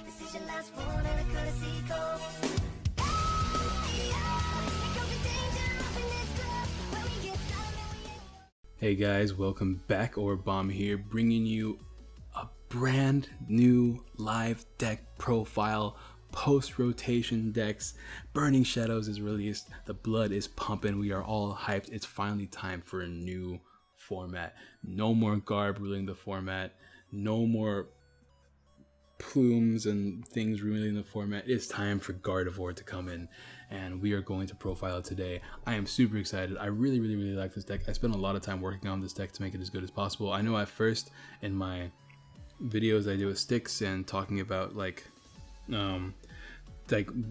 This is your last one and a courtesy call. Hey guys, welcome back. AuraBomb here, bringing you a brand new live deck profile. Post-rotation decks. Burning Shadows is released. The blood is pumping. We are all hyped. It's finally time for a new format. No more Garb ruling the format. No more plumes and things ruling the format. It's time for Gardevoir to come in, and we are going to profile it today. I am super excited. I really like this deck. I spent a lot of time working on this deck to make it as good as possible. I know at first in my videos I do with Sticks and talking about like a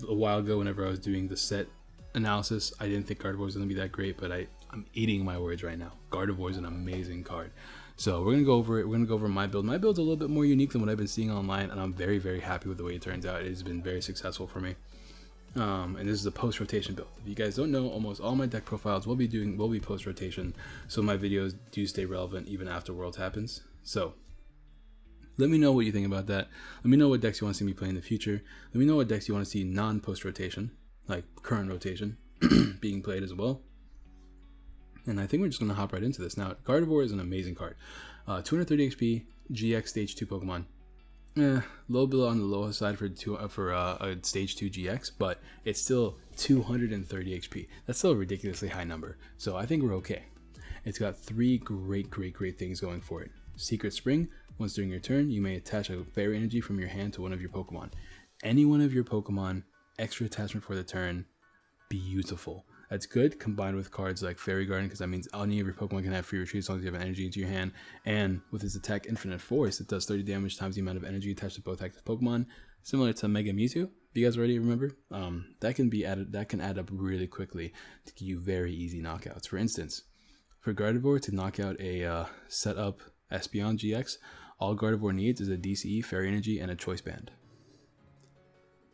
while ago whenever I was doing the set analysis, I didn't think Gardevoir was going to be that great, but I'm eating my words right now. Gardevoir is an amazing card. So we're going to go over it. We're going to go over my build. My build's a little bit more unique than what I've been seeing online, and I'm very happy with the way it turns out. It has been very successful for me. And this is a post-rotation build. If you guys don't know, almost all my deck profiles will be post-rotation, so my videos do stay relevant even after Worlds happens. So let me know what you think about that. Let me know what decks you want to see me play in the future. Let me know what decks you want to see non-post rotation, like current rotation, being played as well. And I think we're just going to hop right into this. Now, Gardevoir is an amazing card. 230 XP, GX Stage 2 Pokemon. Low bit on the lower side for a Stage 2 GX, but it's still 230 XP. That's still a ridiculously high number. So I think we're okay. It's got three great things going for it. Secret Spring. Once during your turn, you may attach a fairy energy from your hand to one of your Pokemon. Any one of your Pokemon, extra attachment for the turn, beautiful. That's good combined with cards like Fairy Garden, because that means any of your Pokemon can have free retreat as long as you have an energy into your hand. And with its attack Infinite Force, it does 30 damage times the amount of energy attached to both active Pokemon, similar to Mega Mewtwo. If you guys already remember, that can add up really quickly to give you very easy knockouts. For instance, for Gardevoir to knock out a setup Espeon GX, all Gardevoir needs is a DCE, Fairy Energy, and a Choice Band.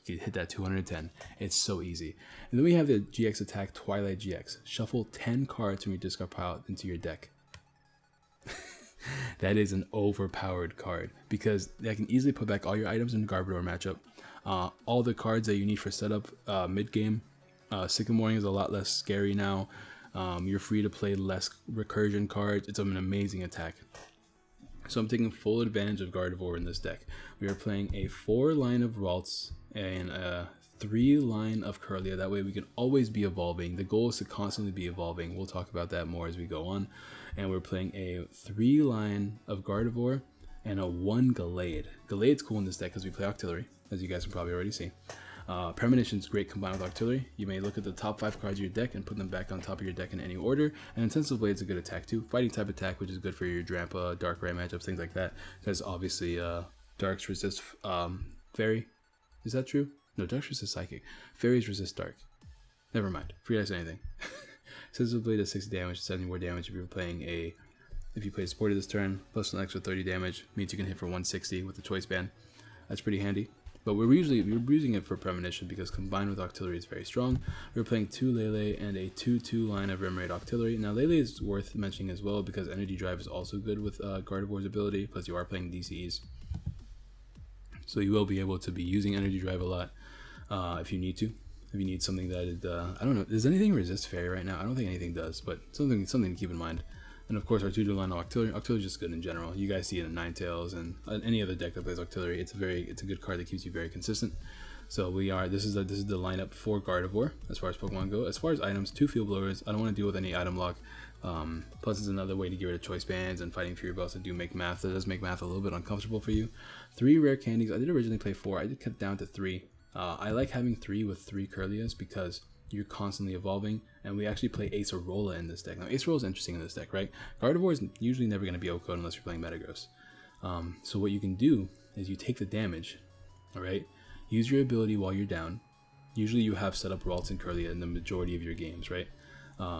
You can hit that 210. It's so easy. And then we have the GX attack Twilight GX. Shuffle 10 cards from your discard pile into your deck. That is an overpowered card because that can easily put back all your items in the Gardevoir matchup. All the cards that you need for setup mid-game. Sycamoring is a lot less scary now. You're free to play less recursion cards. It's an amazing attack. So I'm taking full advantage of Gardevoir in this deck. We are playing a 4-line of Ralts and a 3-line of Kirlia. That way we can always be evolving. The goal is to constantly be evolving. We'll talk about that more as we go on. And we're playing a 3-line of Gardevoir and a 1 Gallade. Gallade's cool in this deck because we play Octillery, as you guys can probably already see. Premonition is great combined with Octillery. You may look at the top 5 cards of your deck and put them back on top of your deck in any order. And Intensive Blade is a good attack too. Fighting type attack, which is good for your Drampa, Darkrai matchups, things like that. Because obviously Darks resist Fairy. Is that true? No, Darks resist Psychic. Fairies resist Dark. Never mind. Forget I said anything. Intensive Blade does 60 damage, 70 more damage if you play supported this turn, plus an extra 30 damage. Means you can hit for 160 with the Choice Band. That's pretty handy. But we're using it for Premonition because combined with Octillery is very strong. We're playing 2 Lele and a 2/2 line of Remoraid Octillery. Now Lele is worth mentioning as well because Energy Drive is also good with Gardevoir's ability, plus you are playing DCEs. So you will be able to be using Energy Drive a lot if you need to. If you need something that is, I don't know, does anything resist Fairy right now? I don't think anything does, but something to keep in mind. And of course our 2/2 line of Octillery. Octillery is just good in general. You guys see it in Ninetales and any other deck that plays Octillery. It's a good card that keeps you very consistent. So this is the lineup for Gardevoir as far as Pokemon go. As far as items, 2 Field Blowers. I don't want to deal with any item lock. Plus it's another way to get rid of Choice Bands and Fighting Fury Belts that do make math. That does make math a little bit uncomfortable for you. 3 Rare Candies. I did originally play 4. I did cut it down to 3. I like having 3 with 3 Kirlias because you're constantly evolving, and we actually play Acerola in this deck. Now, Acerola is interesting in this deck, right? Gardevoir is usually never going to be OHKO'd unless you're playing Metagross. So what you can do is you take the damage, all right? Use your ability while you're down. Usually you have set up Ralts and Kirlia in the majority of your games, right?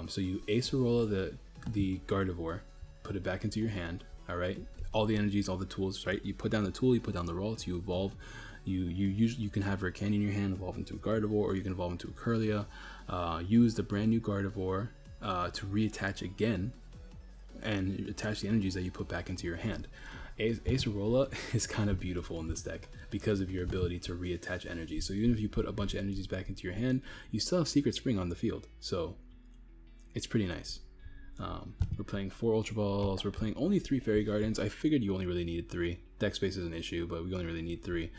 So you Acerola the Gardevoir, put it back into your hand, all right? All the energies, all the tools, right? You put down the tool, you put down the Ralts, you evolve. You can have Rare Candy in your hand, evolve into a Gardevoir, or you can evolve into a Kirlia. Use the brand new Gardevoir to reattach again and attach the energies that you put back into your hand. Acerola is kind of beautiful in this deck because of your ability to reattach energy. So even if you put a bunch of energies back into your hand, you still have Secret Spring on the field. So it's pretty nice. We're playing 4 Ultra Balls. We're playing only 3 Fairy Gardens. I figured you only really needed 3. Deck space is an issue, but we only really need 3.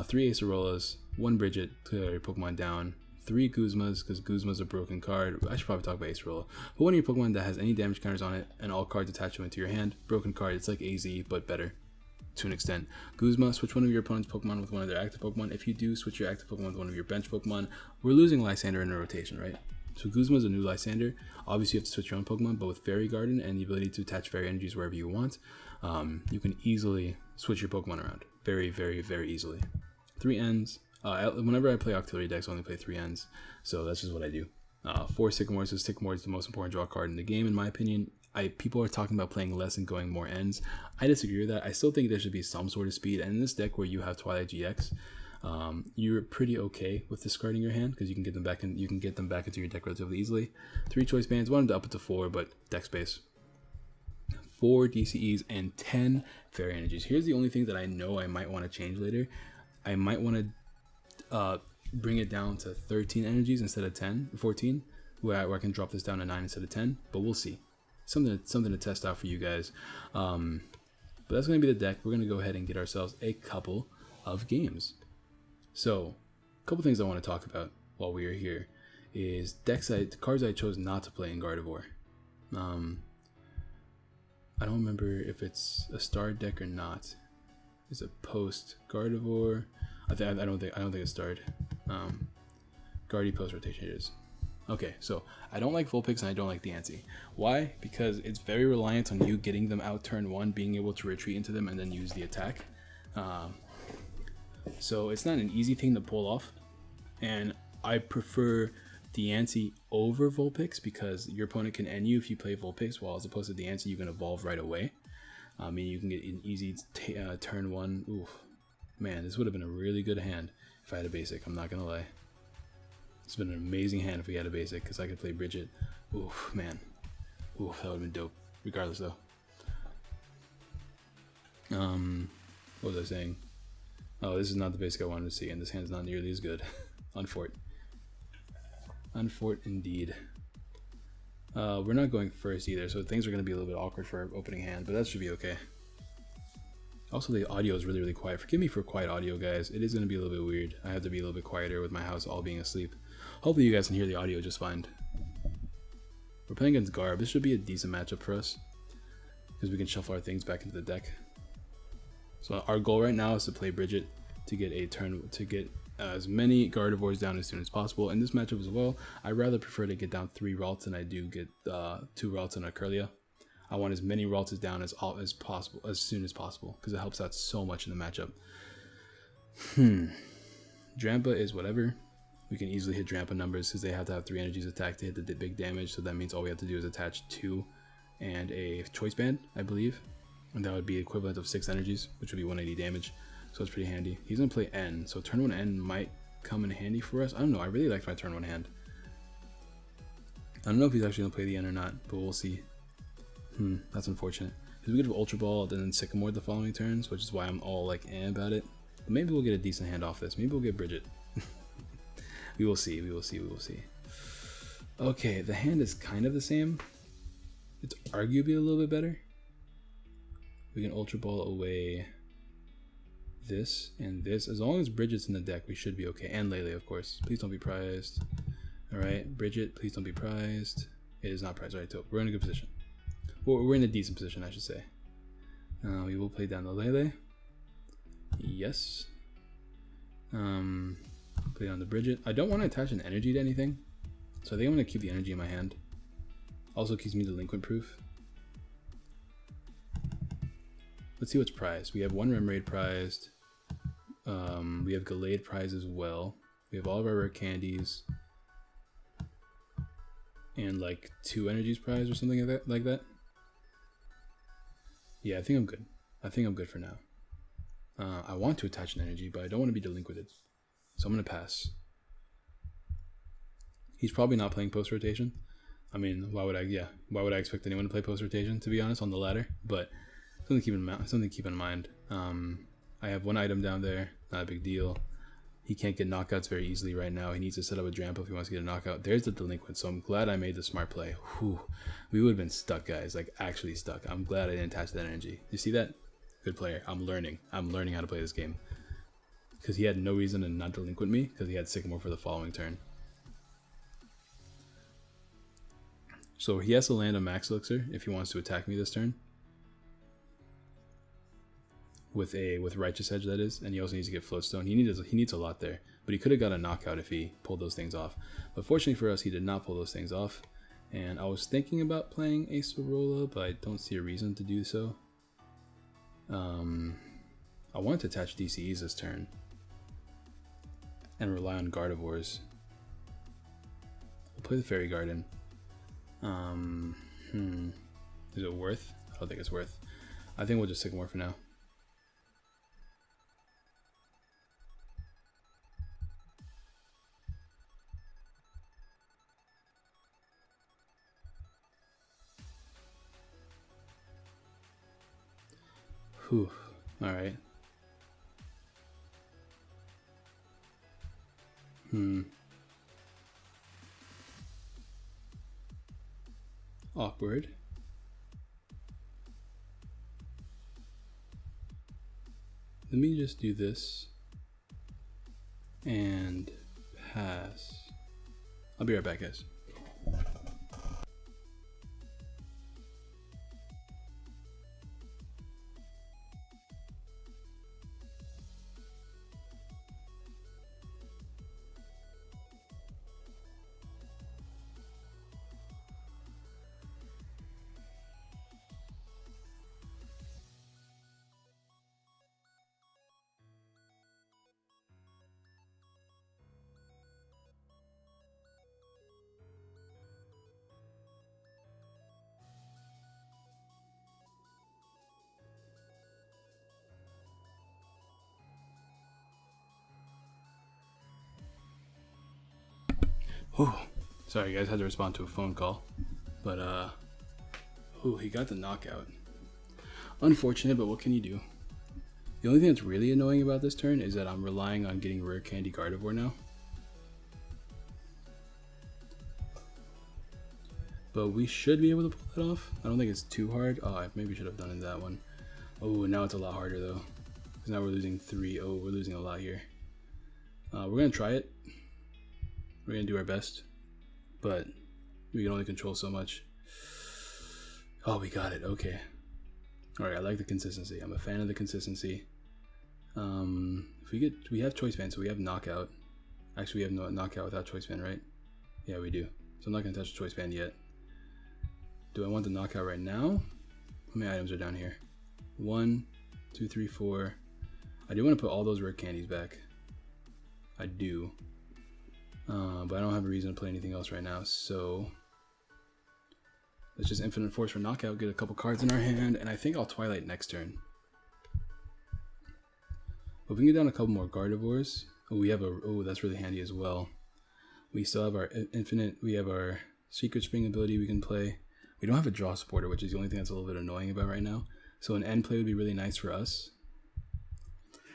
3 Acerolas, 1 Bridget to clear your Pokemon down, 3 Guzmas, because Guzma's a broken card. I should probably talk about Acerola. But one of your Pokemon that has any damage counters on it, and all cards attach them into your hand. Broken card, it's like AZ, but better to an extent. Guzma, switch one of your opponent's Pokemon with one of their active Pokemon. If you do, switch your active Pokemon with one of your bench Pokemon. We're losing Lysander in a rotation, right? So Guzma is a new Lysander. Obviously, you have to switch your own Pokemon, but with Fairy Garden and the ability to attach Fairy Energies wherever you want, you can easily switch your Pokemon around. Very, very, very easily. 3 ends. Whenever I play Octillery decks, I only play 3 ends. So that's just what I do. 4 Sycamores. So Sycamore is the most important draw card in the game, in my opinion. People are talking about playing less and going more ends. I disagree with that. I still think there should be some sort of speed. And in this deck where you have Twilight GX, you're pretty okay with discarding your hand because you can get them back in. You can get them back into your deck relatively easily. 3 choice bands, wanted to up it to 4, but deck space. 4 DCEs and 10 Fairy Energies. Here's the only thing that I know I might want to change later. I might want to bring it down to 13 energies instead of 14, where I can drop this down to 9 instead of 10. But we'll see. Something to test out for you guys. But that's going to be the deck. We're going to go ahead and get ourselves a couple of games. So, a couple things I want to talk about while we are here is cards I chose not to play in Gardevoir. I don't remember if it's a starred deck or not. It's a post Gardevoir. I don't think it's starred. Guardy post rotation it is. Okay, so I don't like Foulplayz and I don't like Diancie. Why? Because it's very reliant on you getting them out turn 1, being able to retreat into them and then use the attack. So it's not an easy thing to pull off, and I prefer Diancie over Vulpix because your opponent can end you if you play Vulpix, while as opposed to Diancie you can evolve right away. I mean, you can get an easy turn 1. Oof, man, this would have been a really good hand if I had a basic, I'm not gonna lie. It's been an amazing hand if we had a basic, because I could play Bridget. Oof, man. Oof, that would have been dope, regardless though. What was I saying? Oh, this is not the basic I wanted to see, and this hand's not nearly as good. Unfort. Unfort indeed. We're not going first either, so things are going to be a little bit awkward for our opening hand, but that should be okay. Also, the audio is really, really quiet. Forgive me for quiet audio, guys. It is going to be a little bit weird. I have to be a little bit quieter with my house all being asleep. Hopefully you guys can hear the audio just fine. We're playing against Garb. This should be a decent matchup for us, because we can shuffle our things back into the deck. So our goal right now is to play Bridget to get as many Gardevoirs down as soon as possible. In this matchup as well, I rather prefer to get down 3 Ralts than I do get 2 Ralts and a Curlia. I want as many Ralts down as possible, as soon as possible, because it helps out so much in the matchup. Drampa is whatever. We can easily hit Drampa numbers because they have to have 3 energies attack to hit the big damage. So that means all we have to do is attach 2 and a choice band, I believe. And that would be equivalent of 6 energies, which would be 180 damage. So it's pretty handy. He's going to play N, so turn 1 N might come in handy for us. I don't know, I really like my turn 1 hand. I don't know if he's actually going to play the N or not, but we'll see. That's unfortunate. Because we could have Ultra Ball, then Sycamore the following turns, which is why I'm all like about it. But maybe we'll get a decent hand off this. Maybe we'll get Bridget. We will see, we will see, we will see. Okay, the hand is kind of the same. It's arguably a little bit better. We can Ultra Ball away this and this. As long as Bridget's in the deck, we should be okay. And Lele, of course. Please don't be prized. Alright, Bridget, please don't be prized. It is not prized. Alright, so we're in a good position. Well, we're in a decent position, I should say. We will play down the Lele. Yes. Play down the Bridget. I don't want to attach an energy to anything, so I think I'm going to keep the energy in my hand. Also keeps me delinquent proof. Let's see what's prized. We have 1 Remoraid prized. We have Gallade prized as well. We have all of our rare candies. And like 2 energies prized or something like that. Yeah, I think I'm good. I think I'm good for now. I want to attach an energy, but I don't want to be delinquented. So I'm going to pass. He's probably not playing post rotation. I mean, why would I expect anyone to play post rotation, to be honest, on the ladder? But Something to keep in mind. I have one item down there, not a big deal. He can't get knockouts very easily right now. He needs to set up a Drampa if he wants to get a knockout. There's the delinquent, so I'm glad I made the smart play. Whew. We would have been stuck, guys, like actually stuck. I'm glad I didn't attach that energy. You see that? Good player. I'm learning how to play this game. Because he had no reason to not delinquent me, because he had Sycamore for the following turn. So he has to land a Max Elixir if he wants to attack me this turn. With Righteous Edge, that is, and he also needs to get Floatstone. He needs a lot there, but he could have got a knockout if he pulled those things off. But fortunately for us, he did not pull those things off. And I was thinking about playing Acerola, but I don't see a reason to do so. I wanted to attach DCEs this turn and rely on Gardevoirs. We'll play the Fairy Garden. Is it worth? I don't think it's worth. I think we'll just Sycamore for now. Whew. Alright. Awkward. Let me just do this and pass. I'll be right back, guys. Whew. Sorry guys, had to respond to a phone call. But he got the knockout. Unfortunate, but what can you do? The only thing that's really annoying about this turn is that I'm relying on getting Rare Candy Gardevoir now. But we should be able to pull that off. I don't think it's too hard. Oh, I maybe should have done it that one. Oh, now it's a lot harder though. Because now we're losing 3. Oh, we're losing a lot here. We're going to try it. We're going to do our best. But we can only control so much. Oh, we got it. Okay. Alright, I like the consistency. I'm a fan of the consistency. If we have Choice Band, so we have Knockout. Actually, we have no Knockout without Choice Band, right? Yeah, we do. So I'm not going to touch the Choice Band yet. Do I want the Knockout right now? How many items are down here? 1, 2, 3, 4. I do want to put all those rare candies back. I do. But I don't have a reason to play anything else right now, so let's just Infinite Force for Knockout, get a couple cards in our hand, and I think I'll Twilight next turn. But if we can get down a couple more Gardevoirs. Oh, we have a, oh, that's really handy as well. We still have our Infinite, we have our Secret Spring ability we can play. We don't have a draw supporter, which is the only thing that's a little bit annoying about right now. So an end play would be really nice for us.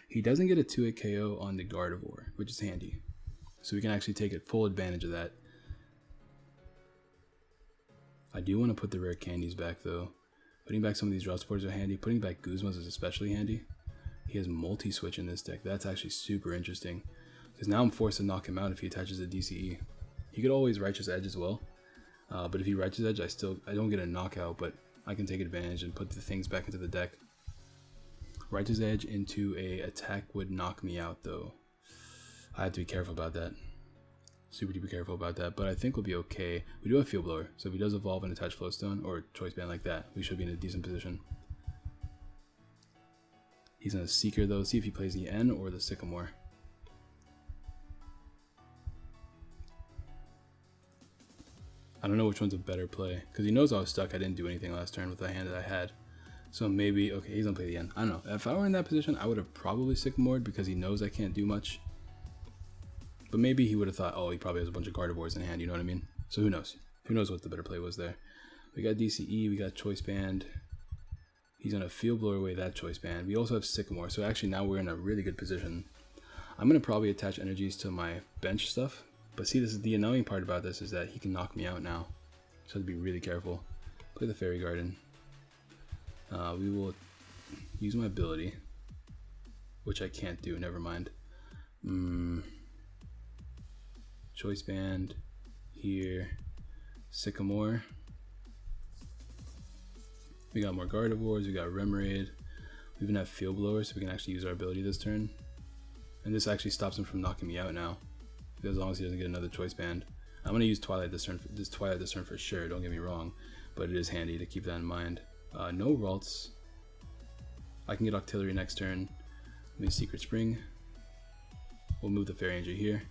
He doesn't get a 2-hit KO on the Gardevoir, which is handy. So we can actually take full advantage of that. I do want to put the rare candies back though. Putting back some of these draw supporters are handy. Putting back Guzmas is especially handy. He has multi-switch in this deck. That's actually super interesting. Because now I'm forced to knock him out if he attaches a DCE. He could always Righteous Edge as well. But if he Righteous Edge, I don't get a knockout, but I can take advantage and put the things back into the deck. Righteous Edge into a attack would knock me out though. I have to be careful about that. Super duper careful about that, but I think we'll be okay. We do have Field Blower, so if he does evolve and attach Flowstone or Choice Band like that, we should be in a decent position. He's gonna Seeker though, see if he plays the N or the Sycamore. I don't know which one's a better play, because he knows I was stuck. I didn't do anything last turn with the hand that I had. So maybe, okay, he's gonna play the N. I don't know. If I were in that position, I would have probably Sycamored because he knows I can't do much. But maybe he would have thought, oh, he probably has a bunch of Gardevoirs in hand, you know what I mean? So who knows? Who knows what the better play was there? We got DCE, we got Choice Band. He's going to Field Blower away that Choice Band. We also have Sycamore, so actually now we're in a really good position. I'm going to probably attach energies to my bench stuff. But see, this is the annoying part about this is that he can knock me out now. So I have to be really careful. Play the Fairy Garden. We will use my ability, which I can't do, never mind. Choice Band here, Sycamore. We got more Gardevoirs, we got Remoraid. We even have Field Blower, so we can actually use our ability this turn. And this actually stops him from knocking me out now, as long as he doesn't get another Choice Band. I'm gonna use Twilight this turn. Twilight this turn for sure. Don't get me wrong, but it is handy to keep that in mind. No Ralts. I can get Octillery next turn. Maybe Secret Spring. We'll move the Fairy Energy here.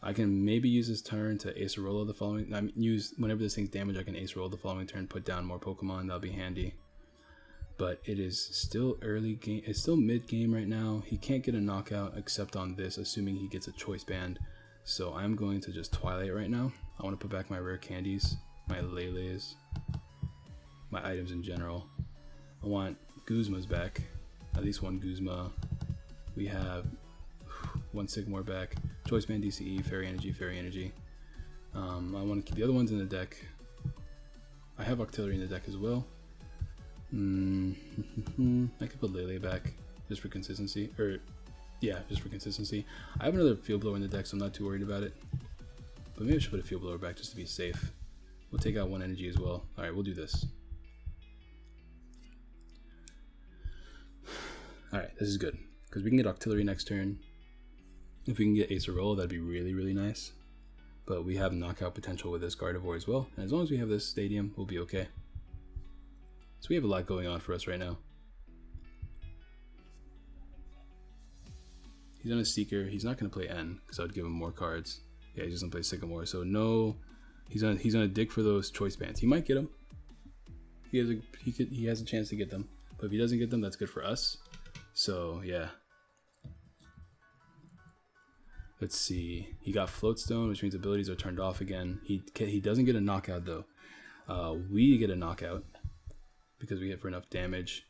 I can maybe use this turn to Acerola the following. I mean, use whenever this thing's damaged, I can Acerola the following turn, put down more Pokemon. That'll be handy. But it is still early game. It's still mid game right now. He can't get a knockout except on this, assuming he gets a Choice Band. So I'm going to just Twilight right now. I want to put back my rare candies, my Lele's, my items in general. I want Guzma's back, at least one Guzma. We have one Sycamore back, Choice Band, DCE, Fairy Energy, Fairy Energy. I want to keep the other ones in the deck. I have Octillery in the deck as well. I could put Lele back just for consistency, or yeah, just for consistency. I have another Field Blower in the deck, so I'm not too worried about it. But maybe I should put a Field Blower back just to be safe. We'll take out one energy as well. Alright, we'll do this. Alright, this is good, because we can get Octillery next turn. If we can get Acerola, that'd be really, really nice. But we have knockout potential with this Gardevoir as well. And as long as we have this Stadium, we'll be okay. So we have a lot going on for us right now. He's on a Seeker. He's not going to play N, because I would give him more cards. Yeah, he's just going to play Sycamore. So no, he's going to dig for those Choice Bands. He might get them. He has a chance to get them. But if he doesn't get them, that's good for us. So yeah. Let's see. He got Floatstone, which means abilities are turned off again. He doesn't get a knockout though. We get a knockout because we hit for enough damage.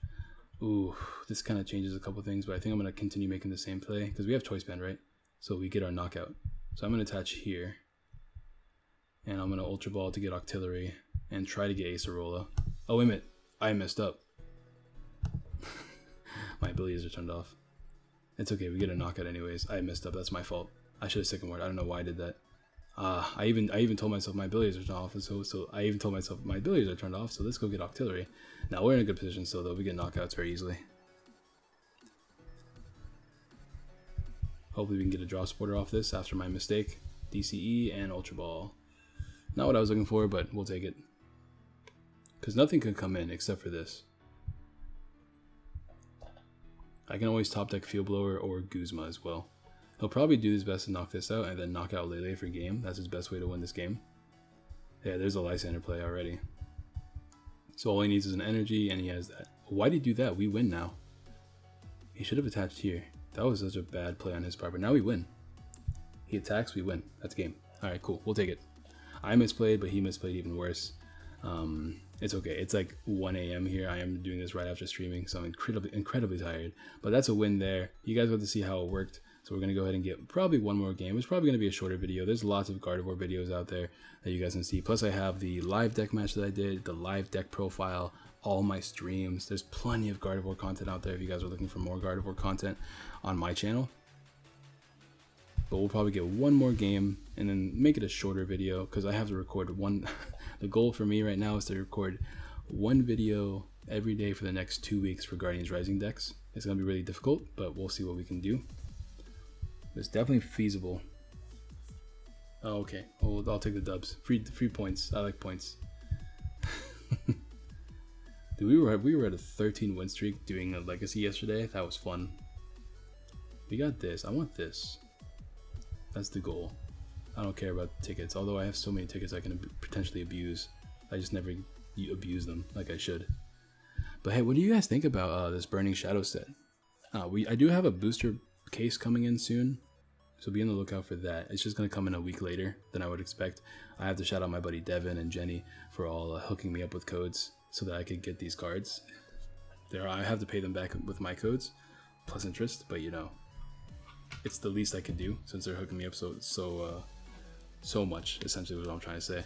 Ooh, this kind of changes a couple things, but I think I'm going to continue making the same play because we have Choice Band, right? So we get our knockout. So I'm going to attach here. And I'm going to Ultra Ball to get Octillery and try to get Acerola. Oh, wait a minute. I messed up. My abilities are turned off. It's okay, we get a knockout anyways. I messed up, that's my fault. I should have Sycamore. I don't know why I did that. I even told myself my abilities are turned off, and so I even told myself my abilities are turned off, so let's go get Octillery. Now we're in a good position still though, we get knockouts very easily. Hopefully we can get a draw supporter off this after my mistake. DCE and Ultra Ball. Not what I was looking for, but we'll take it. Because nothing can come in except for this. I can always top deck Field Blower or Guzma as well. He'll probably do his best to knock this out and then knock out Lele for game. That's his best way to win this game. Yeah, there's a Lysander play already. So all he needs is an energy, and he has that. Why did he do that? We win now. He should have attached here. That was such a bad play on his part, but now we win. He attacks, we win. That's game. Alright, cool. We'll take it. I misplayed, but he misplayed even worse. It's okay. It's like 1 a.m. here. I am doing this right after streaming, so I'm incredibly tired. But that's a win there. You guys got to see how it worked. So we're going to go ahead and get probably one more game. It's probably going to be a shorter video. There's lots of Gardevoir videos out there that you guys can see. Plus I have the live deck match that I did, the live deck profile, all my streams. There's plenty of Gardevoir content out there if you guys are looking for more Gardevoir content on my channel. But we'll probably get one more game and then make it a shorter video because I have to record one. The goal for me right now is to record one video every day for the next 2 weeks for Guardians Rising decks. It's going to be really difficult, but we'll see what we can do. It's definitely feasible. Oh, okay. I'll take the dubs. Free points. I like points. Dude, we were at a 13 win streak doing a legacy yesterday. That was fun. We got this. I want this. That's the goal. I don't care about tickets, although I have so many tickets I can potentially abuse. I just never abuse them like I should. But hey, what do you guys think about this Burning Shadow set? I do have a booster case coming in soon, so be on the lookout for that. It's just going to come in a week later than I would expect. I have to shout out my buddy Devin and Jenny for all hooking me up with codes so that I could get these cards. I have to pay them back with my codes plus interest, but you know, it's the least I could do since they're hooking me up so much, essentially what I'm trying to say.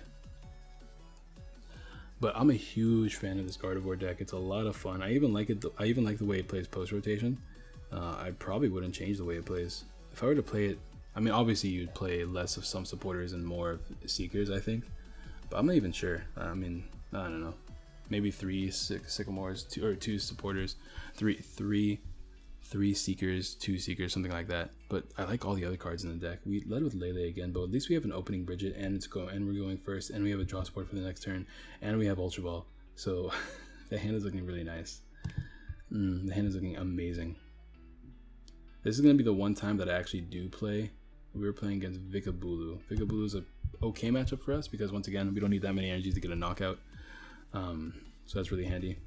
But I'm a huge fan of this Gardevoir deck. It's a lot of fun. I even like it. I even like the way it plays post rotation. I probably wouldn't change the way it plays. If I were to play it, I mean, obviously you'd play less of some supporters and more of seekers, I think. But I'm not even sure. I mean, I don't know. Maybe 3 sycamores, 2 supporters, three seekers, 2 seekers, something like that. But I like all the other cards in the deck. We led with Lele again, but at least we have an opening Bridget, and we're going first, and we have a draw support for the next turn, and we have Ultra Ball. So the hand is looking really nice. The hand is looking amazing. This is gonna be the one time that I actually do play. We were playing against Vikabulu. Vikabulu is a okay matchup for us because once again we don't need that many energies to get a knockout. So that's really handy.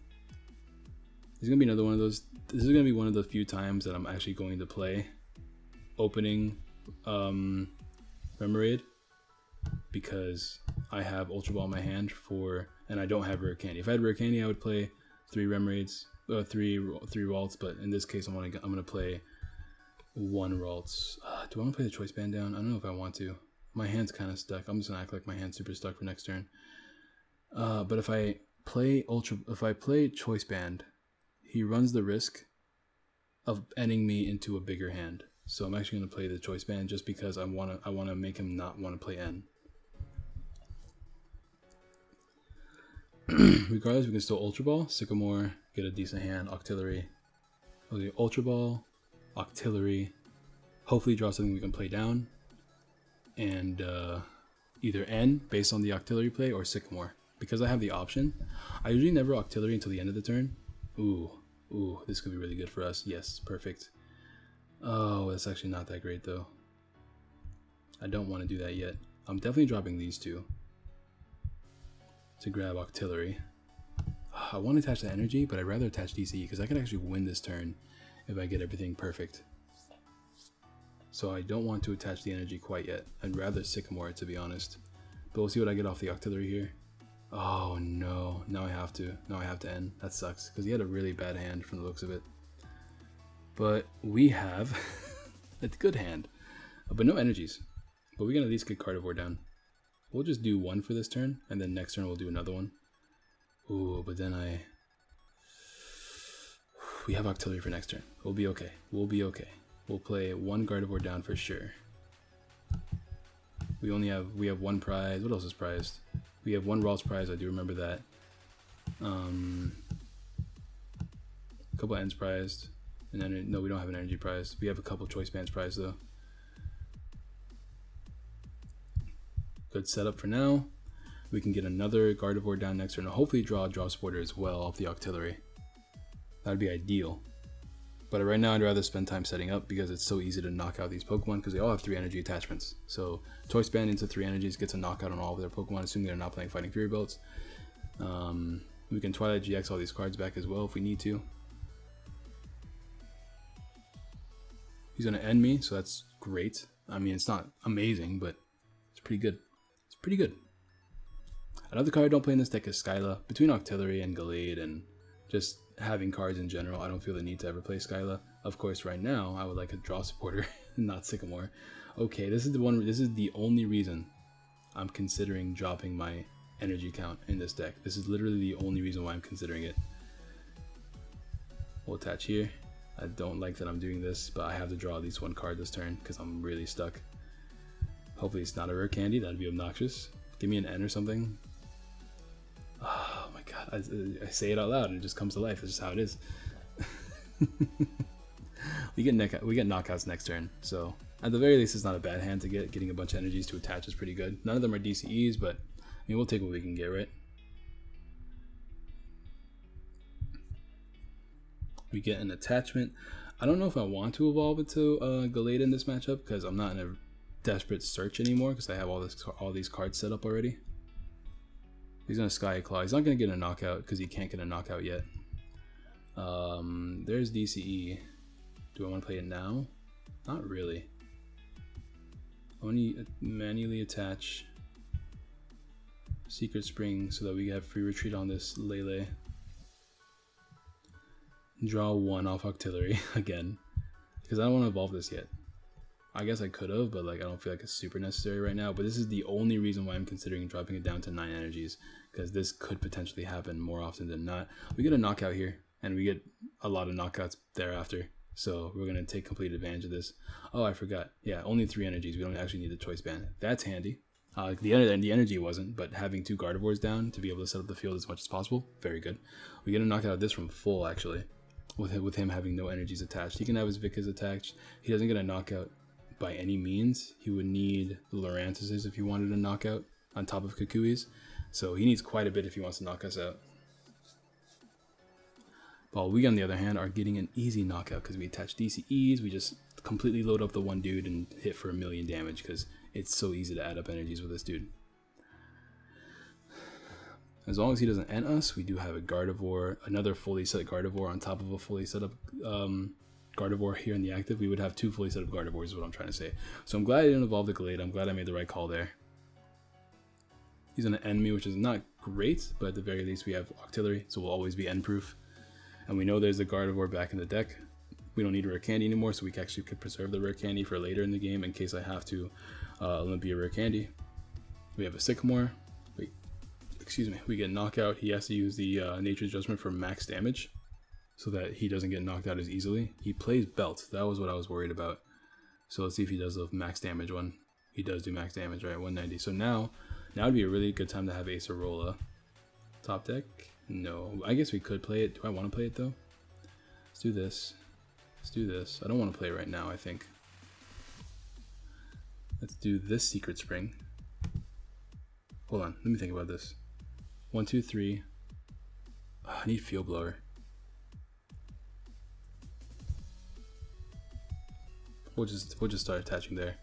This is gonna be another one of those. This is gonna be one of the few times that I'm actually going to play opening Remoraid because I have Ultra Ball in my hand and I don't have Rare Candy. If I had Rare Candy, I would play 3 Remoraids, 3 Ralts, but in this case, I'm gonna play 1 Ralts. Do I want to play the Choice Band down? I don't know if I want to. My hand's kind of stuck. I'm just gonna act like my hand's super stuck for next turn. But if I play Choice Band, he runs the risk of ending me into a bigger hand. So I'm actually gonna play the Choice Band just because I wanna make him not want to play N. Regardless, we can still Ultra Ball, Sycamore, get a decent hand, Octillery. We'll do Ultra Ball, Octillery, hopefully draw something we can play down, and either N based on the Octillery play or Sycamore. Because I have the option, I usually never Octillery until the end of the turn. Ooh, this could be really good for us. Yes, perfect. Oh, that's actually not that great though. I don't want to do that yet. I'm definitely dropping these 2 to grab Octillery. I want to attach the energy, but I'd rather attach DCE because I can actually win this turn if I get everything perfect. So I don't want to attach the energy quite yet. I'd rather Sycamore, to be honest. But we'll see what I get off the Octillery here. Oh no, now I have to end. That sucks, because he had a really bad hand from the looks of it. But we have a good hand, but no energies. But we can at least get Gardevoir down. We'll just do 1 for this turn, and then next turn we'll do another one. Ooh, but then we have Octillery for next turn. We'll be okay. We'll play 1 Gardevoir down for sure. We have 1 prize. What else is prized? We have 1 Ralts prize. I do remember that. A couple ends prized, and then no, we don't have an energy prize. We have a couple choice bands prized though. Good setup for now. We can get another Gardevoir down next turn, and hopefully draw a draw supporter as well off the Octillery. That'd be ideal. But right now, I'd rather spend time setting up because it's so easy to knock out these Pokemon because they all have 3 energy attachments. So Choice Band into 3 energies gets a knockout on all of their Pokemon, assuming they're not playing Fighting Fury Belts. We can Twilight GX all these cards back as well if we need to. He's going to end me, so that's great. I mean, it's not amazing, but it's pretty good. It's pretty good. Another card I don't play in this deck is Skyla. Between Octillery and Gallade and just having cards in general, I don't feel the need to ever play Skyla. Of course, right now, I would like a draw supporter, not Sycamore. Okay, this is the only reason I'm considering dropping my energy count in this deck. This is literally the only reason why I'm considering it. We'll attach here. I don't like that I'm doing this, but I have to draw at least 1 card this turn because I'm really stuck. Hopefully it's not a rare candy. That'd be obnoxious. Give me an N or something. Oh my god, I say it out loud and it just comes to life. It's just how it is. we get knockouts next turn, so at the very least it's not a bad hand to get. Getting a bunch of energies to attach is pretty good. None of them are DCEs, but I mean, we'll take what we can get, right? We get an attachment. I don't know if I want to evolve into Gallade in this matchup because I'm not in a desperate search anymore because I have all these cards set up already. He's gonna Sky Claw. He's not gonna get a knockout because he can't get a knockout yet. There's DCE. Do I want to play it now? Not really. I want to manually attach Secret Spring so that we have free retreat on this Lele. Draw 1 off Octillery again. Because I don't want to evolve this yet. I guess I could have, but like I don't feel like it's super necessary right now. But this is the only reason why I'm considering dropping it down to 9 energies. Because this could potentially happen more often than not. We get a knockout here, and we get a lot of knockouts thereafter. So we're going to take complete advantage of this. Oh, I forgot. Yeah, only 3 energies. We don't actually need the choice band. That's handy. The energy wasn't, but having 2 Gardevoirs down to be able to set up the field as much as possible, very good. We get a knockout of this from full, actually, with him having no energies attached. He can have his Vikas attached. He doesn't get a knockout by any means. He would need the Lurantises if he wanted a knockout on top of Kukui's. So he needs quite a bit if he wants to knock us out. While we, on the other hand, are getting an easy knockout because we attach DCEs. We just completely load up the one dude and hit for 1,000,000 damage because it's so easy to add up energies with this dude. As long as he doesn't end us, we do have a Gardevoir, another fully set Gardevoir on top of a fully set up Gardevoir here in the active. We would have 2 fully set up Gardevoirs is what I'm trying to say. So I'm glad I didn't evolve the Glade. I'm glad I made the right call there. He's going to end me, which is not great, but at the very least we have Octillery, so we'll always be end proof. And we know there's a Gardevoir back in the deck. We don't need a rare candy anymore, so we actually could preserve the rare candy for later in the game in case I have to Olympia rare candy. We have a Sycamore. Wait, excuse me. We get knockout. He has to use the Nature's Judgment for max damage so that he doesn't get knocked out as easily. He plays Belt. That was what I was worried about. So let's see if he does the max damage one. He does do max damage, right? 190. So now would be a really good time to have Acerola. Top deck? No. I guess we could play it. Do I want to play it though? Let's do this. Let's do this. I don't want to play it right now, I think. Let's do this Secret Spring. Hold on. Let me think about this. 1, 2, 3. Oh, I need Field Blower. We'll just start attaching there.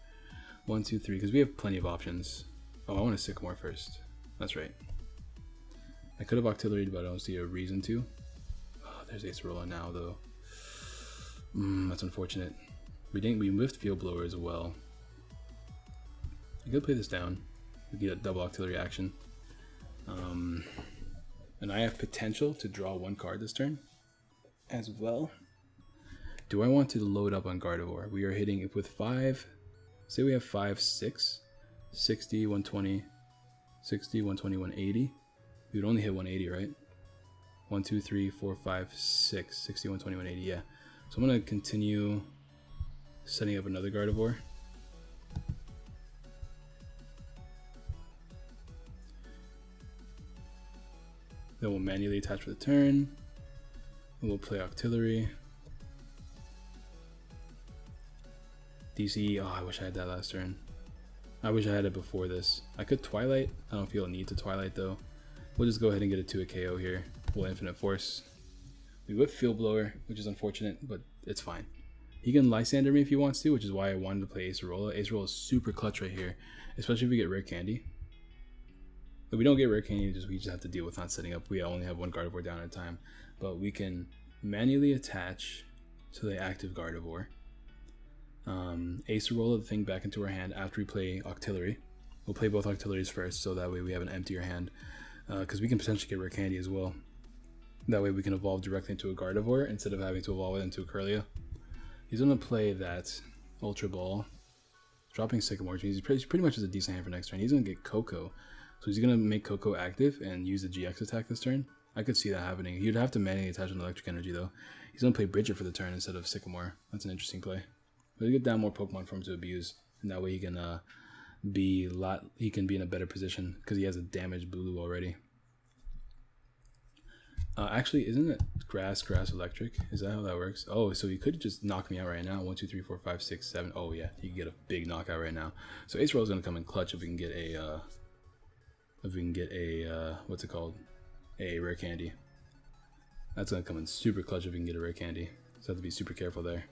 1, 2, 3, because we have plenty of options. Oh, I want a Sycamore first. That's right. I could have Octillery, but I don't see a reason to. Oh, there's Acerola now, though. That's unfortunate. We whiffed Field Blower as well. I could play this down. We get a double Octillery action. And I have potential to draw 1 card this turn as well. Do I want to load up on Gardevoir? We are hitting it with 5. Say we have 5, 6. 60, 120, 60, 120, 180. We would only hit 180, right? 1, 2, 3, 4, 5, 6, 60, 120, 180, yeah. So I'm going to continue setting up another Gardevoir. Then we'll manually attach for the turn. And we'll play Octillery. DCE, oh, I wish I had that last turn. I wish I had it before this. I could Twilight. I don't feel a need to Twilight though. We'll just go ahead and get it to a KO here. We'll Infinite Force. We whip Field Blower, which is unfortunate, but it's fine. He can Lysander me if he wants to, which is why I wanted to play Acerola. Acerola is super clutch right here, especially if we get Rare Candy. If we don't get Rare Candy, we just have to deal with not setting up. We only have 1 Gardevoir down at a time. But we can manually attach to the active Gardevoir. Acerola the thing back into our hand after we play Octillery. We'll play both Octilleries first, so that way we have an emptier hand. Because we can potentially get Rare Candy as well. That way we can evolve directly into a Gardevoir instead of having to evolve it into a Curlia. He's going to play that Ultra Ball. Dropping Sycamore, which means he pretty much has a decent hand for next turn. He's going to get Coco. So he's going to make Coco active and use the GX attack this turn. I could see that happening. He'd have to manually attach an Electric Energy though. He's going to play Bridget for the turn instead of Sycamore. That's an interesting play. But we get down more Pokemon for him to abuse. And that way he can be in a better position because he has a damaged Bulu already. Actually, isn't it grass, electric? Is that how that works? Oh, so he could just knock me out right now. 1, 2, 3, 4, 5, 6, 7. Oh yeah, he could get a big knockout right now. So Acerola is gonna come in clutch if we can get a what's it called? A Rare Candy. That's gonna come in super clutch if we can get a Rare Candy. So have to be super careful there.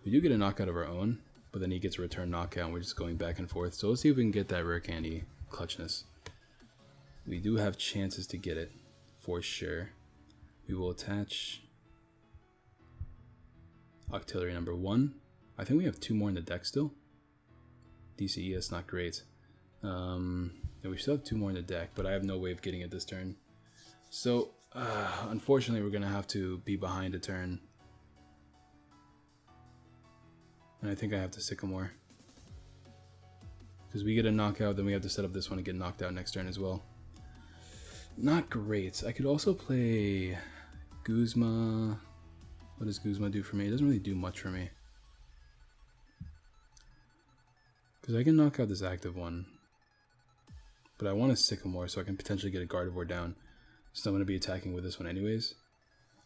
We do get a knockout of our own, but then he gets a return knockout and we're just going back and forth. So let's see if we can get that Rare Candy clutchness. We do have chances to get it for sure. We will attach Octillery number 1. I think we have 2 more in the deck still. DCE, that's not great. Yeah, we still have 2 more in the deck, but I have no way of getting it this turn. So Unfortunately, we're going to have to be behind a turn. And I think I have to Sycamore. Because we get a knockout, then we have to set up this one and get knocked out next turn as well. Not great. I could also play Guzma. What does Guzma do for me? It doesn't really do much for me. Because I can knock out this active one. But I want a Sycamore so I can potentially get a Gardevoir down. So I'm going to be attacking with this one anyways.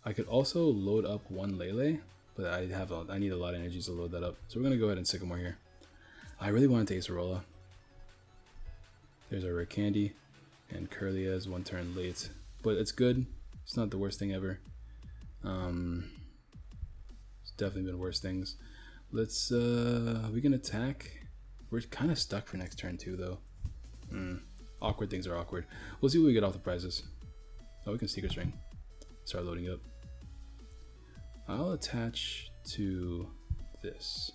I could also load up one Lele, but I need a lot of energies to load that up. So we're going to go ahead and Sycamore here. I really wanted to Acerola. There's our Rare Candy. And Curlia is one turn late. But it's good. It's not the worst thing ever. It's definitely been worse things. Let's, we can attack. We're kind of stuck for next turn too though. Awkward things are awkward. We'll see what we get off the prizes. Oh, we can Secret String. Start loading up. I'll attach to this.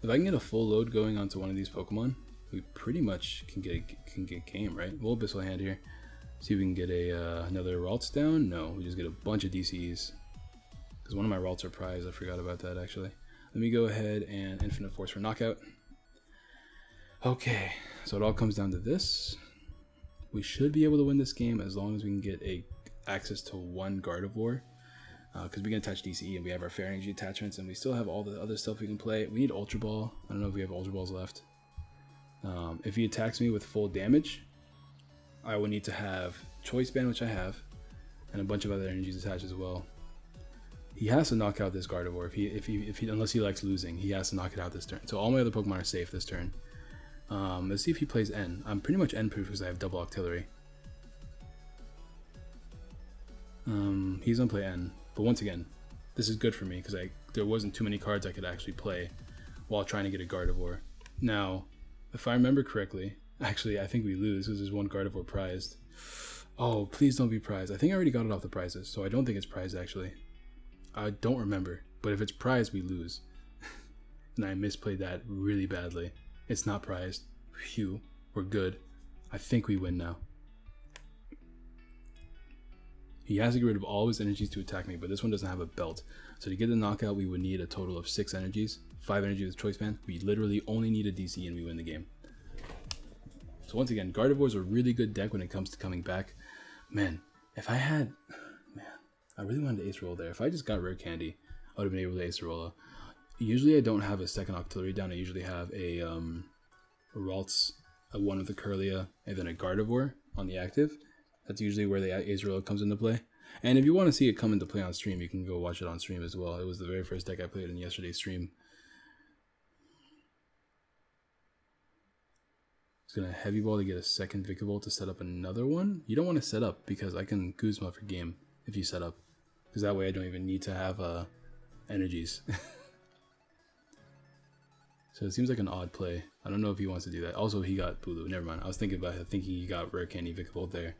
If I can get a full load going onto one of these Pokemon, we pretty much can get game, right? We'll Abyssal Hand here. See if we can get another Ralts down. No, we just get a bunch of DCs. Because one of my Ralts are prized. I forgot about that actually. Let me go ahead and Infinite Force for knockout. Okay, so it all comes down to this. We should be able to win this game as long as we can get access to one Gardevoir. Because we can attach DCE and we have our Fair Energy attachments and we still have all the other stuff we can play. We need Ultra Ball. I don't know if we have Ultra Balls left. If he attacks me with full damage, I will need to have Choice Band, which I have, and a bunch of other energies attached as well. He has to knock out this Gardevoir. If he unless he likes losing, he has to knock it out this turn. So all my other Pokemon are safe this turn. Let's see if he plays N. I'm pretty much N proof because I have double Octillery. He's gonna play N, but once again, this is good for me because there wasn't too many cards I could actually play while trying to get a Gardevoir. Now, if I remember correctly, actually I think we lose because there's one Gardevoir prized. Oh, please don't be prized. I think I already got it off the prizes, so I don't think it's prized actually. I don't remember, but if it's prized, we lose. And I misplayed that really badly. It's not prized. Phew, we're good. I think we win now. He has to get rid of all his energies to attack me, but this one doesn't have a belt. So to get the knockout, we would need a total of 6 energies. 5 energies with Choice Band. We literally only need a DC and we win the game. So once again, Gardevoir is a really good deck when it comes to coming back. Man, if I had... Man, I really wanted to Acerola there. If I just got Rare Candy, I would have been able to Acerola. Usually I don't have a second Octillery down. I usually have a Ralts, a one with a Curlia, and then a Gardevoir on the active. That's usually where the Acerola comes into play. And if you want to see it come into play on stream, you can go watch it on stream as well. It was the very first deck I played in yesterday's stream. It's going to Heavy Ball to get a second Vikavolt to set up another one. You don't want to set up because I can Guzma for game if you set up. Because that way I don't even need to have energies. So it seems like an odd play. I don't know if he wants to do that. Also, he got Bulu. Never mind. I was thinking he got Rare Candy Vikavolt there.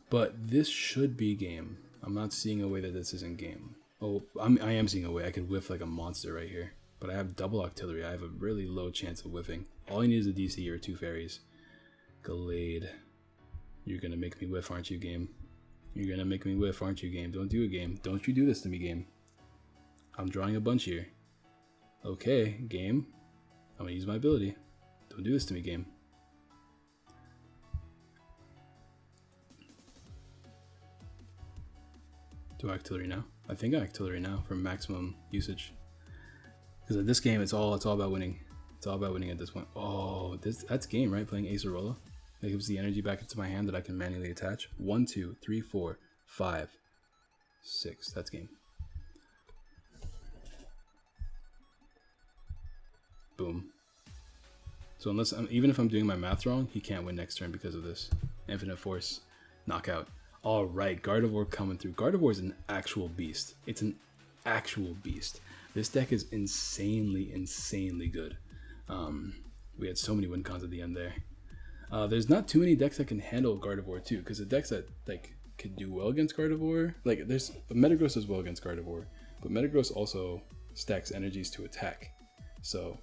But this should be game. I'm not seeing a way that this isn't game. Oh, I am seeing a way. I could whiff like a monster right here. But I have double Octillery. I have a really low chance of whiffing. All I need is a DC or 2 fairies. Gallade. You're going to make me whiff, aren't you, game? You're going to make me whiff, aren't you, game? Don't do it, game. Don't you do this to me, game. I'm drawing a bunch here. Okay, game. I'm going to use my ability. Don't do this to me, game. Do I Octillery now? I think I Octillery now for maximum usage. Because at this game, it's all about winning. It's all about winning at this point. Oh, that's game, right? Playing Acerola. That gives the energy back into my hand that I can manually attach. 1, 2, 3, 4, 5, 6. That's game. Boom. So even if I'm doing my math wrong, he can't win next turn because of this. Infinite Force, knockout. All right, Gardevoir coming through. Gardevoir is an actual beast. It's an actual beast. This deck is insanely, insanely good. We had so many win cons at the end there. There's not too many decks that can handle Gardevoir too, because the decks that like could do well against Gardevoir, like there's Metagross does well against Gardevoir, but Metagross also stacks energies to attack. So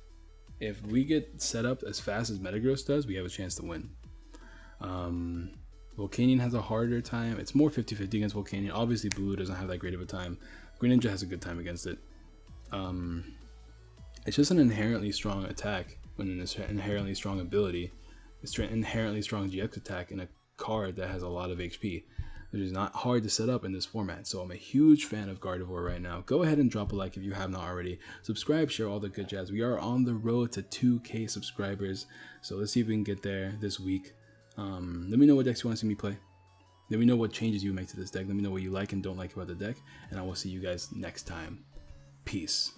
if we get set up as fast as Metagross does, we have a chance to win. Volcanion has a harder time. It's more 50-50 against Volcanion. Obviously, Blue doesn't have that great of a time. Greninja has a good time against it. It's just an inherently strong attack when an inherently strong ability. It's an inherently strong GX attack in a card that has a lot of HP. It is not hard to set up in this format, so I'm a huge fan of Gardevoir right now. Go ahead and drop a like if you have not already. Subscribe, share all the good jazz. We are on the road to 2K subscribers, so let's see if we can get there this week. Let me know what decks you want to see me play. Let me know what changes you make to this deck. Let me know what you like and don't like about the deck, and I will see you guys next time. Peace.